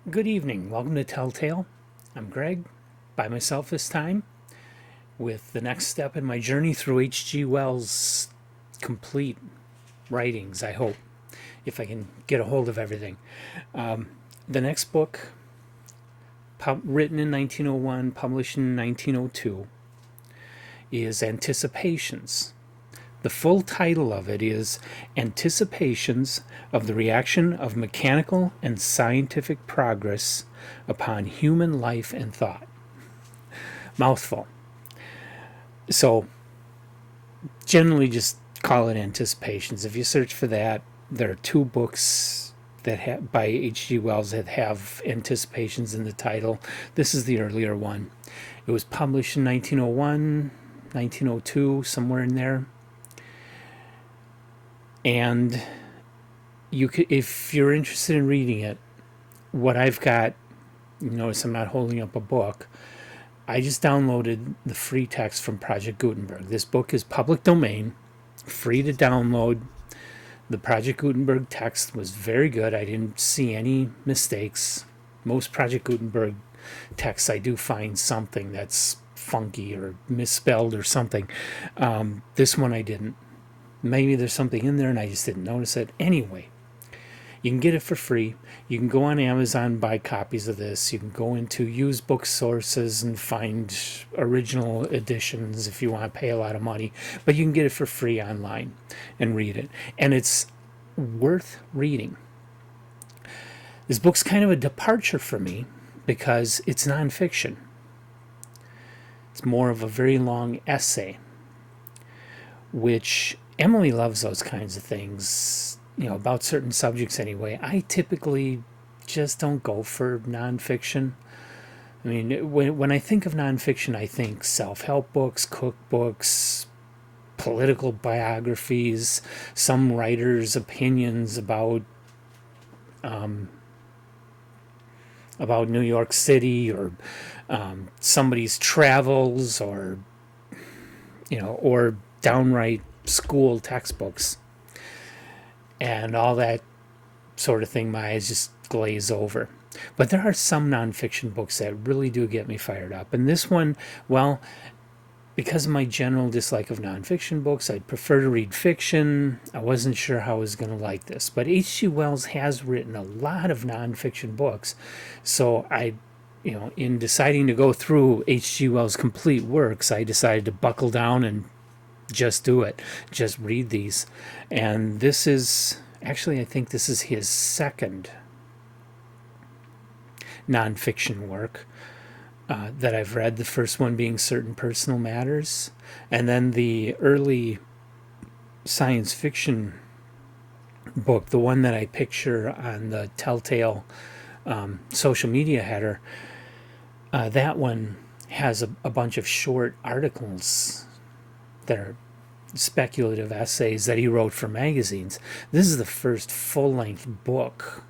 Good evening. Welcome to Telltale. I'm Greg, by myself this time, with the next step in my journey through H.G. Wells' complete writings, I hope, if I can get a hold of everything. The next book, written in 1901, published in 1902, is Anticipations. The full title of it is Anticipations of the Reaction of Mechanical and Scientific Progress upon Human Life and Thought. Mouthful. So, generally just call it Anticipations. If you search for that, there are two books that by H.G. Wells that have Anticipations in the title. This is the earlier one. It was published in 1901, 1902, somewhere in there. And you could, if you're interested in reading it, what I've got, you notice I'm not holding up a book. I just downloaded the free text from Project Gutenberg. This book is public domain, free to download. The Project Gutenberg text was very good. I didn't see any mistakes. Most Project Gutenberg texts, I do find something that's funky or misspelled or something. This one I didn't. Maybe there's something in there and I just didn't notice it. Anyway, you can get it for free. You can go on Amazon, buy copies of this. You can go into used book sources and find original editions if you want to pay a lot of money. But you can get it for free online and read it. And it's worth reading. This book's kind of a departure for me because it's nonfiction. It's more of a very long essay, which Emily loves those kinds of things, about certain subjects anyway. I typically just don't go for nonfiction. I mean, when I think of nonfiction, I think self-help books, cookbooks, political biographies, some writers' opinions about New York City, or somebody's travels, or downright school textbooks, and all that sort of thing. My eyes just glaze over. But there are some nonfiction books that really do get me fired up. And this one, well, because of my general dislike of nonfiction books, I'd prefer to read fiction. I wasn't sure how I was going to like this. But H.G. Wells has written a lot of nonfiction books. So in deciding to go through H.G. Wells' complete works, I decided to buckle down and just do it. Just read these. And this is, actually, I think this is his second nonfiction work that I've read. The first one being Certain Personal Matters. And then the early science fiction book, the one that I picture on the Telltale social media header, that one has a bunch of short articles that are speculative essays that he wrote for magazines. This is the first full-length book,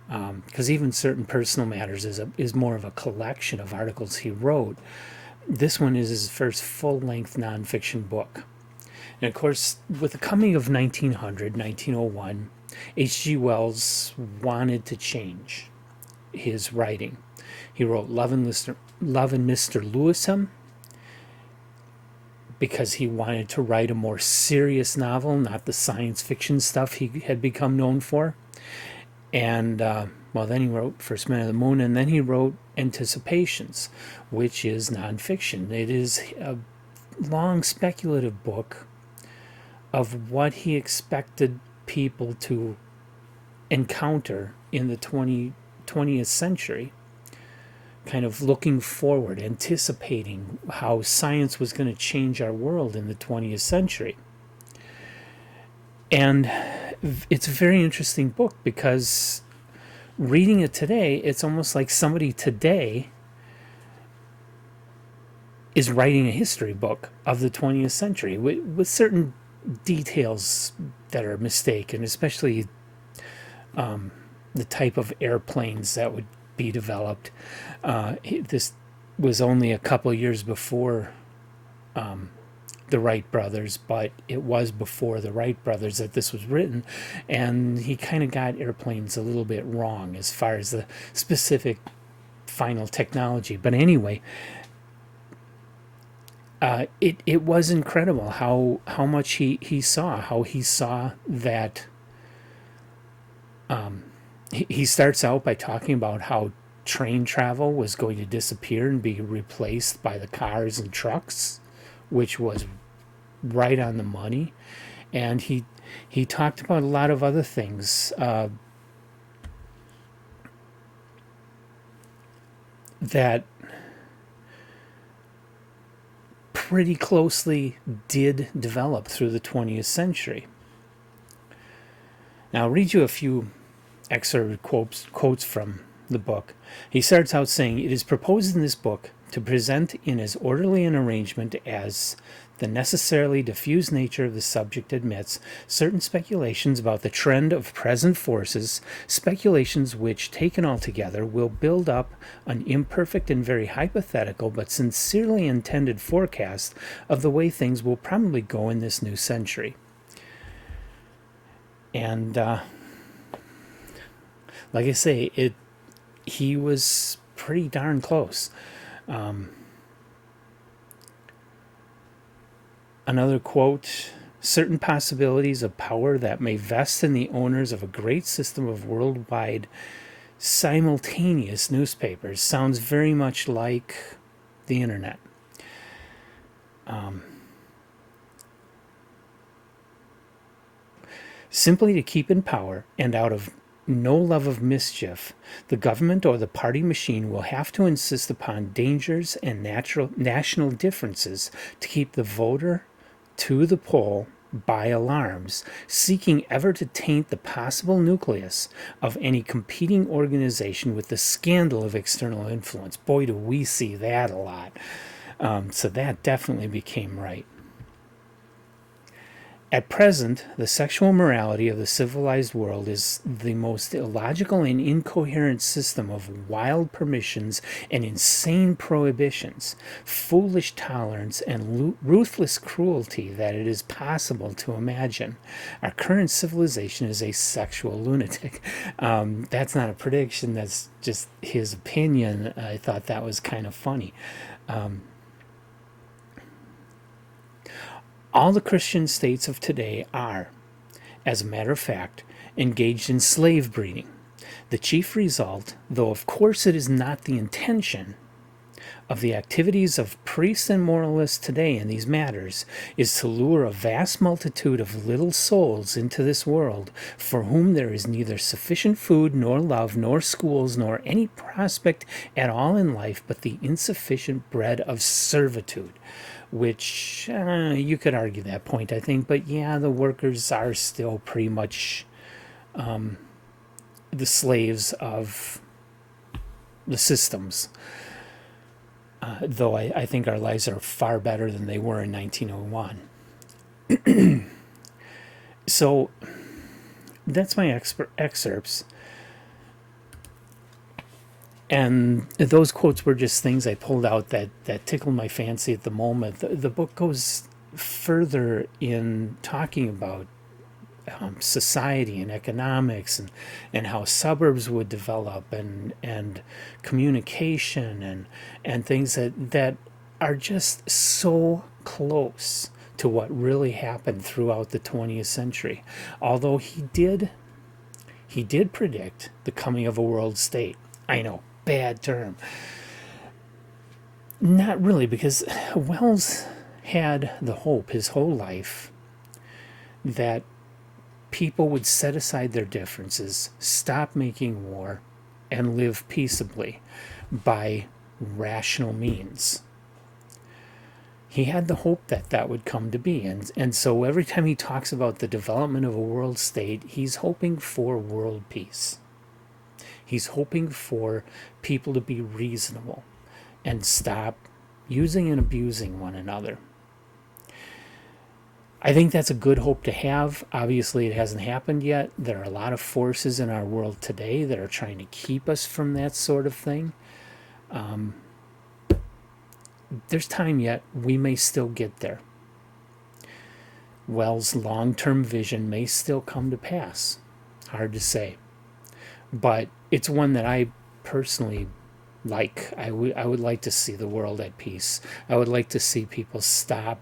because even Certain Personal Matters is more of a collection of articles he wrote. This one is his first full-length nonfiction book. And of course, with the coming of 1901, H.G. Wells wanted to change his writing. He wrote Love and Mr. Lewisham because he wanted to write a more serious novel, not the science fiction stuff he had become known for. And, then he wrote First Man of the Moon, and then he wrote Anticipations, which is nonfiction. It is a long speculative book of what he expected people to encounter in the 20th century, kind of looking forward, anticipating how science was going to change our world in the 20th century. And it's a very interesting book because reading it today, it's almost like somebody today is writing a history book of the 20th century with certain details that are mistaken, especially the type of airplanes that would be developed. This was only a couple of years before the Wright brothers, but it was before the Wright brothers that this was written, and he kind of got airplanes a little bit wrong as far as the specific final technology. But anyway, it was incredible how much he saw, how he saw that. He starts out by talking about how train travel was going to disappear and be replaced by the cars and trucks, which was right on the money. And he talked about a lot of other things that pretty closely did develop through the 20th century. Now, I'll read you a few excerpted quotes from the book. He starts out saying, "It is proposed in this book to present in as orderly an arrangement as the necessarily diffuse nature of the subject admits certain speculations about the trend of present forces, speculations which, taken altogether, will build up an imperfect and very hypothetical but sincerely intended forecast of the way things will probably go in this new century." And like I say, he was pretty darn close. Another quote, "Certain possibilities of power that may vest in the owners of a great system of worldwide simultaneous newspapers sounds very much like the internet." Simply to keep in power and out of no love of mischief, the government or the party machine will have to insist upon dangers and national differences to keep the voter to the poll by alarms, seeking ever to taint the possible nucleus of any competing organization with the scandal of external influence. Boy, do we see that a lot. So that definitely became right. At present, the sexual morality of the civilized world is the most illogical and incoherent system of wild permissions and insane prohibitions, foolish tolerance, and ruthless cruelty that it is possible to imagine. Our current civilization is a sexual lunatic. That's not a prediction, that's just his opinion. I thought that was kind of funny. All the Christian states of today are, as a matter of fact, engaged in slave breeding. The chief result, though of course it is not the intention, of the activities of priests and moralists today in these matters is to lure a vast multitude of little souls into this world for whom there is neither sufficient food nor love nor schools nor any prospect at all in life but the insufficient bread of servitude. Which you could argue that point, I think, but yeah, the workers are still pretty much the slaves of the systems. Though I think our lives are far better than they were in 1901. So that's my excerpts. And those quotes were just things I pulled out that tickled my fancy at the moment. The book goes further in talking about society and economics and how suburbs would develop and communication and things that are just so close to what really happened throughout the 20th century. Although he did predict the coming of a world state. I know, bad term. Not really, because Wells had the hope his whole life that people would set aside their differences, stop making war, and live peaceably by rational means. He had the hope that that would come to be. And so every time he talks about the development of a world state, he's hoping for world peace. He's hoping for people to be reasonable and stop using and abusing one another. I think that's a good hope to have. Obviously, it hasn't happened yet. There are a lot of forces in our world today that are trying to keep us from that sort of thing. There's time yet. We may still get there. Wells' long-term vision may still come to pass. Hard to say. But it's one that I personally like. I would like to see the world at peace. I would like to see people stop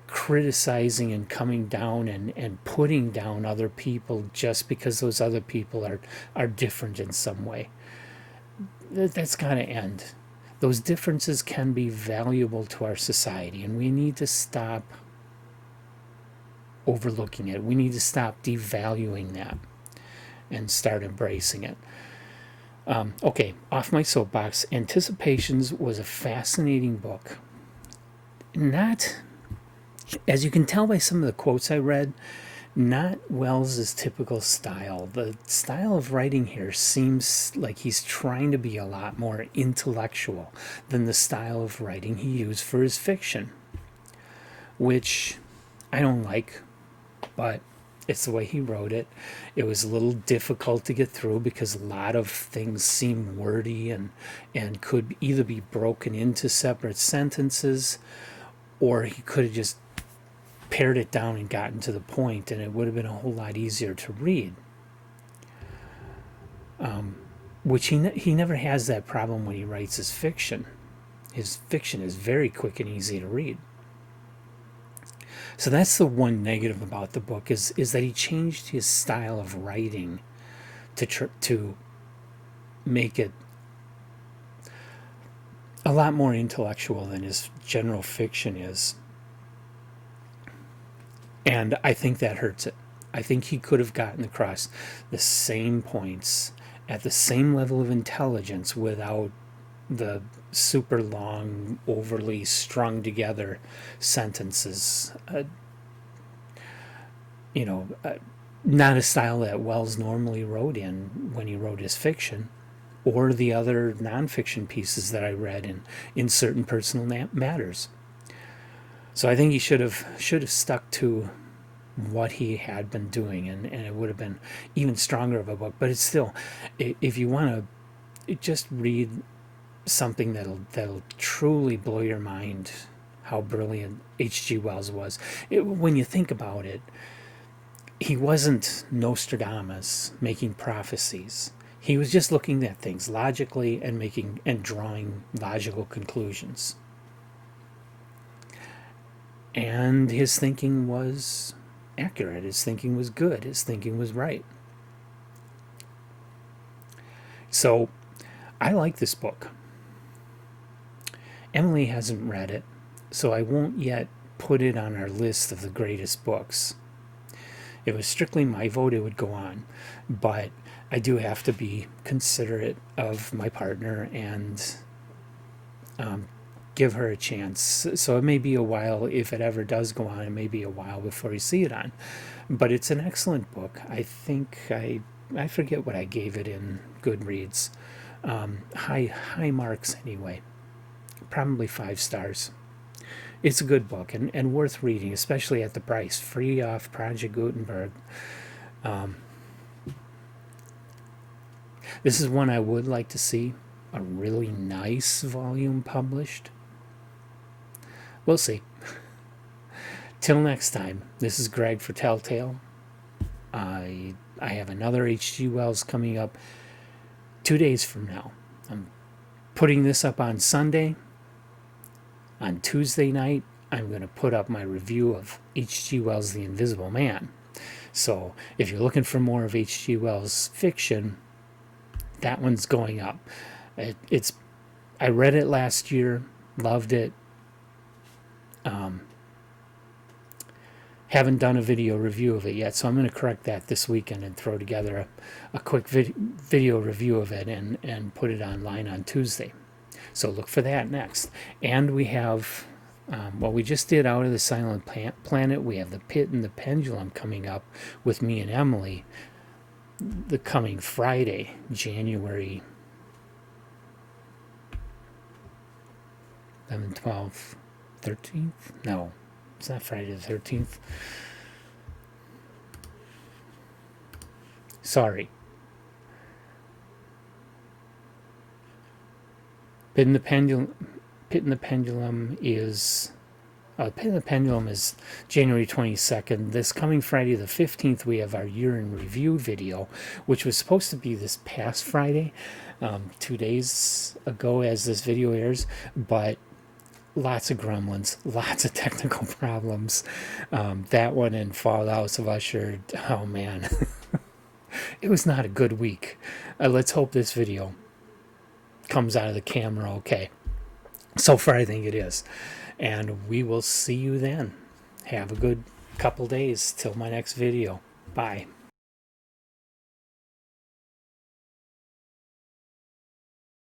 criticizing and coming down and putting down other people just because those other people are different in some way. That's got to end. Those differences can be valuable to our society, and we need to stop overlooking it. We need to stop devaluing that and start embracing it. Okay, off my soapbox. Anticipations was a fascinating book. Not, as you can tell by some of the quotes I read, not Wells's typical style. The style of writing here seems like he's trying to be a lot more intellectual than the style of writing he used for his fiction, which I don't like, but it's the way he wrote it. It was a little difficult to get through because a lot of things seem wordy and could either be broken into separate sentences, or he could have just pared it down and gotten to the point, and it would have been a whole lot easier to read. Which he never has that problem when he writes his fiction. His fiction is very quick and easy to read. So that's the one negative about the book is that he changed his style of writing to make it a lot more intellectual than his general fiction is. And I think that hurts it. I think he could have gotten across the same points at the same level of intelligence without the super long, overly strung together sentences. Not a style that Wells normally wrote in when he wrote his fiction, or the other nonfiction pieces that I read in certain personal matters. So I think he should have stuck to what he had been doing, and it would have been even stronger of a book. But it's still, if you want to just read something that'll truly blow your mind, how brilliant H.G. Wells was. When you think about it, he wasn't Nostradamus making prophecies. He was just looking at things logically and drawing logical conclusions. And his thinking was accurate. His thinking was good. His thinking was right. So I like this book. Emily hasn't read it, so I won't yet put it on our list of the greatest books. If it was strictly my vote, it would go on. But I do have to be considerate of my partner and give her a chance. So it may be a while, if it ever does go on, it may be a while before you see it on. But it's an excellent book. I think I forget what I gave it in Goodreads. High marks anyway. Probably 5 stars. It's a good book and worth reading, especially at the price. Free off Project Gutenberg. This is one I would like to see a really nice volume published. We'll see. Till next time, this is Greg for Telltale. I have another H.G. Wells coming up 2 days from now. I'm putting this up on Sunday. On Tuesday night, I'm going to put up my review of H.G. Wells' The Invisible Man. So if you're looking for more of H.G. Wells' fiction, that one's going up. I read it last year, loved it. Haven't done a video review of it yet, so I'm going to correct that this weekend and throw together a quick video review of it and put it online on Tuesday. So look for that next. And we have, we just did Out of the Silent Planet. We have The Pit and the Pendulum coming up with me and Emily the coming Friday, January 11th, 12th, 13th? No, it's not Friday the 13th. Sorry. Pit Pit in the Pendulum is Pit in the Pendulum is January 22nd. This coming Friday the 15th, we have our year in review video, which was supposed to be this past Friday, 2 days ago as this video airs, but lots of gremlins, lots of technical problems. That one and Fallout of Usher, oh man, it was not a good week. Let's hope this video comes out of the camera okay. So far, I think it is. And we will see you then. Have a good couple days till my next video. Bye.